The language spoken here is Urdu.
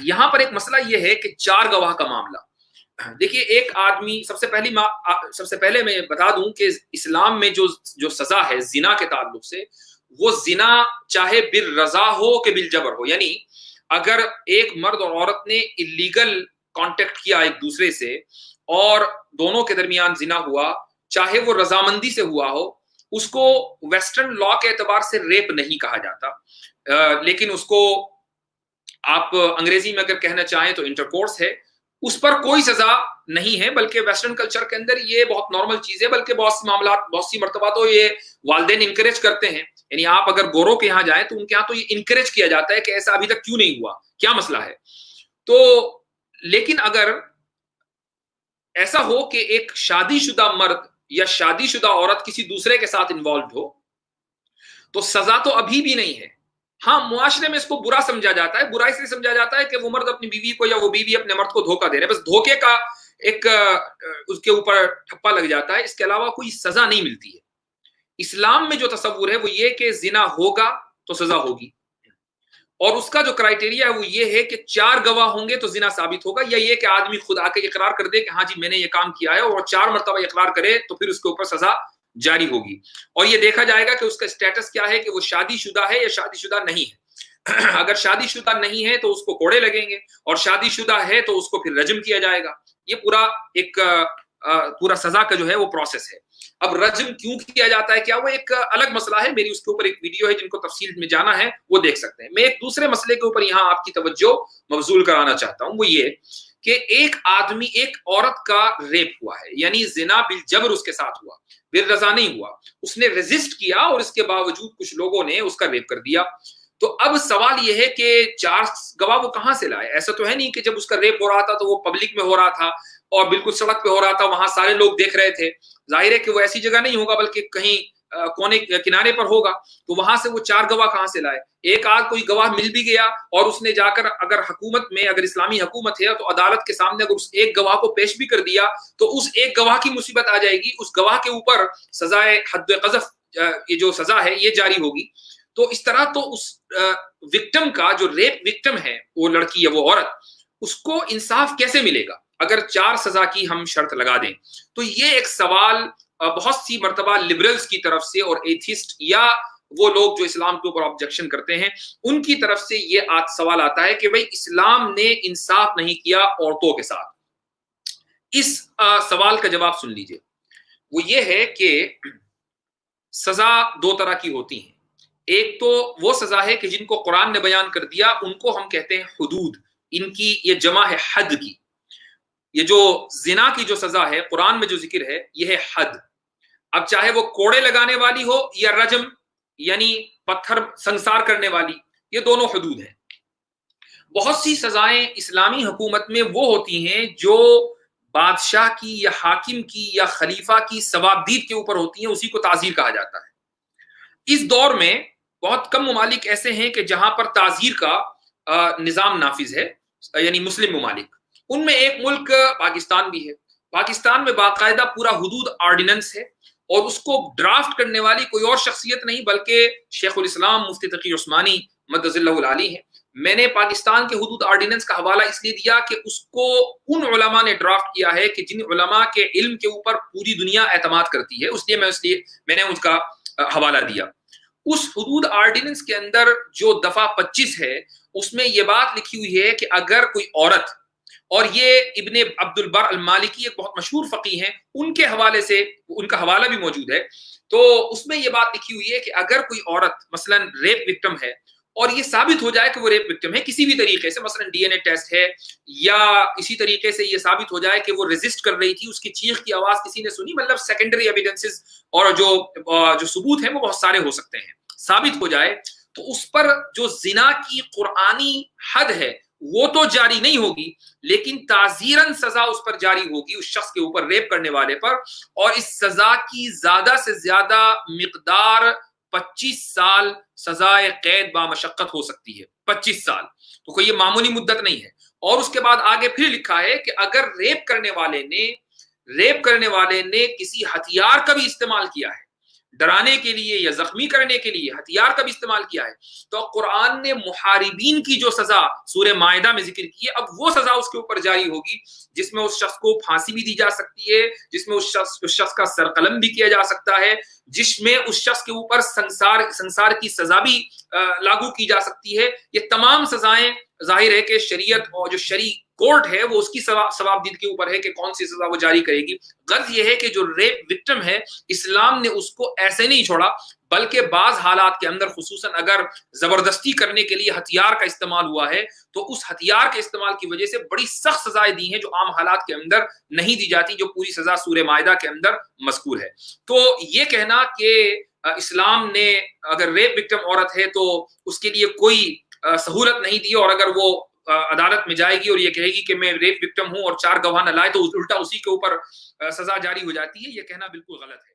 یہاں پر ایک مسئلہ یہ ہے کہ چار گواہ کا معاملہ. دیکھیے ایک آدمی سب سے پہلے میں بتا دوں کہ اسلام میں جو سزا ہے زنا کے تعلق سے، وہ زنا چاہے بالرضا ہو کہ بالجبر ہو، یعنی اگر ایک مرد اور عورت نے اللیگل کانٹیکٹ کیا ایک دوسرے سے اور دونوں کے درمیان زنا ہوا، چاہے وہ رضامندی سے ہوا ہو، اس کو ویسٹرن لا کے اعتبار سے ریپ نہیں کہا جاتا، لیکن اس کو آپ انگریزی میں اگر کہنا چاہیں تو انٹرکورس ہے، اس پر کوئی سزا نہیں ہے، بلکہ ویسٹرن کلچر کے اندر یہ بہت نارمل چیز ہے، بلکہ بہت سی معاملات بہت سی مرتبہ تو یہ والدین انکریج کرتے ہیں. یعنی آپ اگر گوروں کے یہاں جائیں تو ان کے یہاں تو یہ انکریج کیا جاتا ہے کہ ایسا ابھی تک کیوں نہیں ہوا، کیا مسئلہ ہے. تو لیکن اگر ایسا ہو کہ ایک شادی شدہ مرد یا شادی شدہ عورت کسی دوسرے کے ساتھ انوالوڈ ہو تو سزا تو ابھی بھی نہیں ہے. ہاں معاشرے میں اس کو برا سمجھا جاتا ہے، برا اس لیے سمجھا جاتا ہے کہ وہ مرد اپنی بیوی کو یا وہ بیوی اپنے مرد کو دھوکہ دے رہے ہیں، بس دھوکے کا ایک اس کے اوپر ٹھپا لگ جاتا ہے، اس کے علاوہ کوئی سزا نہیں ملتی ہے. اسلام میں جو تصور ہے وہ یہ کہ زنا ہوگا تو سزا ہوگی، اور اس کا جو کرائیٹیریا ہے وہ یہ ہے کہ چار گواہ ہوں گے تو زنا ثابت ہوگا، یا یہ کہ آدمی خود آ کے اقرار کر دے کہ ہاں جی میں نے یہ کام کیا ہے، اور چار مرتبہ اقرار کرے تو پھر اس کے اوپر سزا جاری ہوگی. اور یہ دیکھا جائے گا کہ اس کا اسٹیٹس کیا ہے کہ وہ شادی شدہ ہے یا شادی شدہ نہیں ہے. اگر شادی شدہ نہیں ہے تو اس کو کوڑے لگیں گے، اور شادی شدہ ہے تو اس کو پھر رجم کیا جائے گا. یہ پورا سزا کا جو ہے وہ پروسیس ہے. اب رجم کیوں کیا جاتا ہے، کیا وہ ایک الگ مسئلہ ہے، میری اس کے اوپر ایک ویڈیو ہے، جن کو تفصیل میں جانا ہے وہ دیکھ سکتے ہیں. میں ایک دوسرے مسئلے کے اوپر یہاں آپ کی توجہ مبذول کرانا چاہتا ہوں، وہ یہ کہ ایک آدمی ایک عورت کا ریپ ہوا ہے، یعنی زنا بالجبر اس کے ساتھ ہوا، بالرضا نہیں ہوا، اس نے ریزسٹ کیا اور اس کے باوجود کچھ لوگوں نے اس کا ریپ کر دیا. تو اب سوال یہ ہے کہ چار گواہ وہ کہاں سے لائے؟ ایسا تو ہے نہیں کہ جب اس کا ریپ ہو رہا تھا تو وہ پبلک میں ہو رہا تھا اور بالکل سڑک پہ ہو رہا تھا، وہاں سارے لوگ دیکھ رہے تھے. ظاہر ہے کہ وہ ایسی جگہ نہیں ہوگا بلکہ کہیں کونے کنارے پر ہوگا. تو وہاں سے وہ چار گواہ کہاں سے لائے؟ ایک آدھ کوئی گواہ مل بھی گیا اور اس نے جا کر اگر حکومت میں، اگر اسلامی حکومت ہے تو عدالت کے سامنے اگر اس ایک گواہ کو پیش بھی کر دیا تو اس ایک گواہ کی مصیبت آ جائے گی، اس گواہ کے اوپر سزائے حد قذف، یہ جو سزا ہے یہ جاری ہوگی. تو اس طرح تو اس وکٹم کا، جو ریپ وکٹم ہے وہ لڑکی یا وہ عورت، اس کو انصاف کیسے ملے گا اگر چار سزا کی ہم شرط لگا دیں؟ تو یہ ایک سوال بہت سی مرتبہ لبرلز کی طرف سے اور ایتھسٹ یا وہ لوگ جو اسلام کے اوپر آبجیکشن کرتے ہیں ان کی طرف سے یہ سوال آتا ہے کہ بھئی اسلام نے انصاف نہیں کیا عورتوں کے ساتھ. اس سوال کا جواب سن لیجئے. وہ یہ ہے کہ سزا دو طرح کی ہوتی ہیں. ایک تو وہ سزا ہے کہ جن کو قرآن نے بیان کر دیا، ان کو ہم کہتے ہیں حدود، ان کی یہ جمع ہے حد کی. یہ جو زنا کی جو سزا ہے قرآن میں جو ذکر ہے یہ ہے حد. اب چاہے وہ کوڑے لگانے والی ہو یا رجم یعنی پتھر سنسار کرنے والی، یہ دونوں حدود ہیں. بہت سی سزائیں اسلامی حکومت میں وہ ہوتی ہیں جو بادشاہ کی یا حاکم کی یا خلیفہ کی ثوابدید کے اوپر ہوتی ہیں، اسی کو تعزیر کہا جاتا ہے. اس دور میں بہت کم ممالک ایسے ہیں کہ جہاں پر تعزیر کا نظام نافذ ہے، یعنی مسلم ممالک. ان میں ایک ملک پاکستان بھی ہے. پاکستان میں باقاعدہ پورا حدود آرڈیننس ہے، اور اس کو ڈرافٹ کرنے والی کوئی اور شخصیت نہیں بلکہ شیخ الاسلام مفتی تقی عثمانی مدظ اللہ العالی ہیں. میں نے پاکستان کے حدود آرڈیننس کا حوالہ اس لیے دیا کہ اس کو ان علماء نے ڈرافٹ کیا ہے کہ جن علماء کے علم کے اوپر پوری دنیا اعتماد کرتی ہے، اس لیے میں نے اس کا حوالہ دیا. اس حدود آرڈیننس کے اندر جو دفعہ 25 ہے اس میں یہ بات لکھی ہوئی ہے کہ اگر کوئی عورت، اور یہ ابن عبد البر المالکی ایک بہت مشہور فقیہ ہیں، ان کے حوالے سے ان کا حوالہ بھی موجود ہے، تو اس میں یہ بات لکھی ہوئی ہے کہ اگر کوئی عورت مثلا ریپ وکٹم ہے اور یہ ثابت ہو جائے کہ وہ ریپ وکٹم ہے کسی بھی طریقے سے، مثلا ڈی این اے ٹیسٹ ہے یا اسی طریقے سے یہ ثابت ہو جائے کہ وہ ریزسٹ کر رہی تھی، اس کی چیخ کی آواز کسی نے سنی، مطلب سیکنڈری ایویڈنسز اور جو ثبوت ہیں وہ بہت سارے ہو سکتے ہیں، ثابت ہو جائے تو اس پر جو زنا کی قرآنی حد ہے وہ تو جاری نہیں ہوگی، لیکن تعزیراً سزا اس پر جاری ہوگی، اس شخص کے اوپر، ریپ کرنے والے پر. اور اس سزا کی زیادہ سے زیادہ مقدار 25 سال سزائے قید بامشقت ہو سکتی ہے. 25 سال تو کوئی یہ معمولی مدت نہیں ہے. اور اس کے بعد آگے پھر لکھا ہے کہ اگر ریپ کرنے والے نے ریپ کرنے والے نے کسی ہتھیار کا بھی استعمال کیا ہے، ڈرانے کے لیے یا زخمی کرنے کے لیے ہتھیار کا بھی استعمال کیا ہے، تو قرآن نے محاربین کی جو سزا سورہ مائدہ میں ذکر کی ہے، اب وہ سزا اس کے اوپر جاری ہوگی جس میں اس شخص کو پھانسی بھی دی جا سکتی ہے، جس میں اس شخص کا سر قلم بھی کیا جا سکتا ہے، جس میں اس شخص کے اوپر سنسار کی سزا بھی لاگو کی جا سکتی ہے۔ یہ تمام سزائیں ظاہر ہے کہ شریعت اور جو شرعی کورٹ ہے وہ اس کی ثوابدید کے اوپر ہے کہ کون سی سزا وہ جاری کرے گی۔ غرض یہ ہے کہ جو ریپ وکٹم ہے، اسلام نے اس کو ایسے نہیں چھوڑا، بلکہ بعض حالات کے اندر خصوصاً اگر زبردستی کرنے کے لیے ہتھیار کا استعمال ہوا ہے تو اس ہتھیار کے استعمال کی وجہ سے بڑی سخت سزائیں دی ہیں جو عام حالات کے اندر نہیں دی جاتی، جو پوری سزا سورہ مائدہ کے اندر مذکور ہے۔ تو یہ کہنا کہ اسلام نے اگر ریپ وکٹم عورت ہے تو اس کے لیے کوئی سہولت نہیں دی، اور اگر وہ عدالت میں جائے گی اور یہ کہے گی کہ میں ریپ وکٹم ہوں اور 4 گواہ نہ لائے تو الٹا اسی کے اوپر سزا جاری ہو جاتی ہے، یہ کہنا بالکل غلط ہے۔